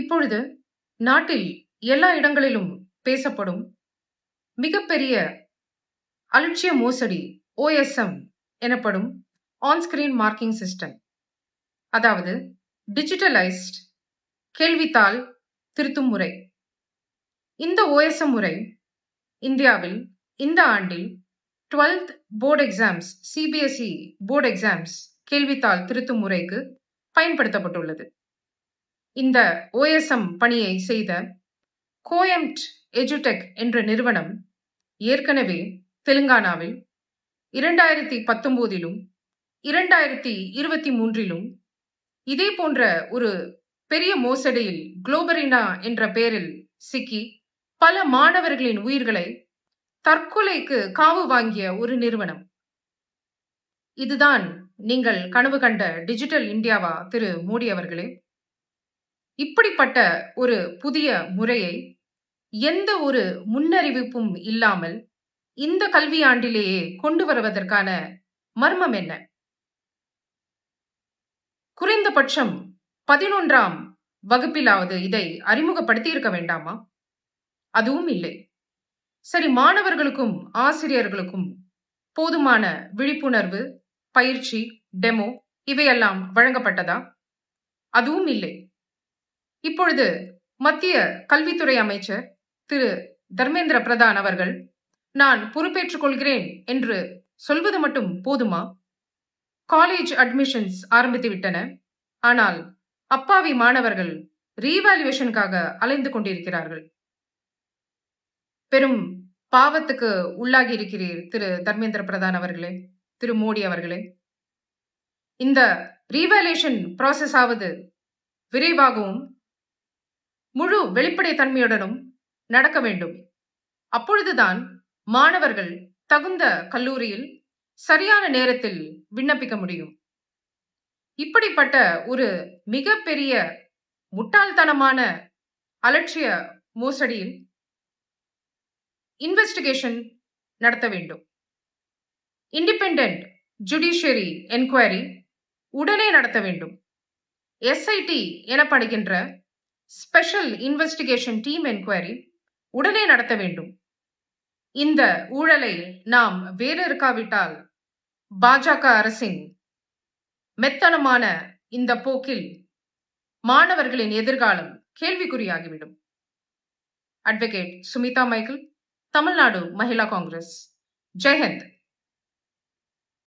இப்பொழுது நாட்டில் எல்லா இடங்களிலும் பேசப்படும் மிகப்பெரிய அலட்சிய மோசடி OSM எனப்படும் ஆன் ஸ்கிரீன் மார்க்கிங் சிஸ்டம், அதாவது டிஜிட்டலைஸ்ட் கேள்வித்தாள் திருத்தும் முறை. இந்த OSM முறை இந்தியாவில் இந்த ஆண்டில் 12th board exams CBSE board exams கேள்வித்தாள் திருத்தும் முறைக்கு பயன்படுத்தப்பட்டுள்ளது. இந்த OSM பணியை செய்த கோயம்ட் எஜுடெக் என்ற நிறுவனம் ஏற்கனவே தெலுங்கானாவில் 2019 2023 இதே போன்ற ஒரு பெரிய மோசடியில் குளோபரினா என்ற பெயரில் சிக்கி பல மாணவர்களின் உயிர்களை தற்கொலைக்கு காவு வாங்கிய ஒரு நிறுவனம். இதுதான் நீங்கள் கனவு கண்ட டிஜிட்டல் இந்தியாவா திரு மோடி அவர்களே? இப்படிப்பட்ட ஒரு புதிய முறையை எந்த ஒரு முன்னறிவிப்பும் இல்லாமல் இந்த கல்வியாண்டிலேயே கொண்டு வருவதற்கான மர்மம் என்ன? குறைந்தபட்சம் 11ஆம் வகுப்பிலாவது இதை அறிமுகப்படுத்தி இருக்க வேண்டாமா? அதுவும் இல்லை. சரி, மாணவர்களுக்கும் ஆசிரியர்களுக்கும் போதுமான விழிப்புணர்வு, பயிற்சி, டெமோ இவையெல்லாம் வழங்கப்பட்டதா? அதுவும் இல்லை. இப்பொழுது மத்திய கல்வித்துறை அமைச்சர் திரு தர்மேந்திர பிரதான் அவர்கள் நான் பொறுப்பேற்றுக் கொள்கிறேன் என்று சொல்வது மட்டும் போதுமா? காலேஜ் அட்மிஷன்ஸ் ஆரம்பித்து விட்டன. ஆனால் அப்பாவி மாணவர்கள் ரீவாலுவேஷனுக்காக அலைந்து கொண்டிருக்கிறார்கள். பெரும் பாவத்துக்கு உள்ளாகி இருக்கிறீர் திரு தர்மேந்திர பிரதான் அவர்களே, திரு மோடி அவர்களே. இந்த ரீவாலுவேஷன் ப்ராசஸ் ஆவது விரைவாகவும் முழு வெளிப்படைத்தன்மையுடனும் நடக்க வேண்டும். அப்பொழுதுதான் மாணவர்கள் தகுந்த கல்லூரியில் சரியான நேரத்தில் விண்ணப்பிக்க முடியும். இப்படிப்பட்ட ஒரு மிகப்பெரிய முட்டாள்தனமான அலட்சிய மோசடியில் இன்வெஸ்டிகேஷன் நடத்த வேண்டும். இண்டிபெண்டன்ட் ஜுடிஷியரி என்கொயரி உடனே நடத்த வேண்டும். SIT எனப்படுகின்ற ஸ்பெஷல் இன்வெஸ்டிகேஷன் டீம் என்கொயரி உடனே நடத்த வேண்டும். இந்த ஊழலை நாம் வேறறுக்காவிட்டால் பாஜக அரசின் மெத்தனமான இந்த போக்கில் மாணவர்களின் எதிர்காலம் கேள்விக்குறியாகிவிடும். Advocate Sumitha Michael, Tamil Nadu Mahila Congress. ஜெய் ஹிந்த்.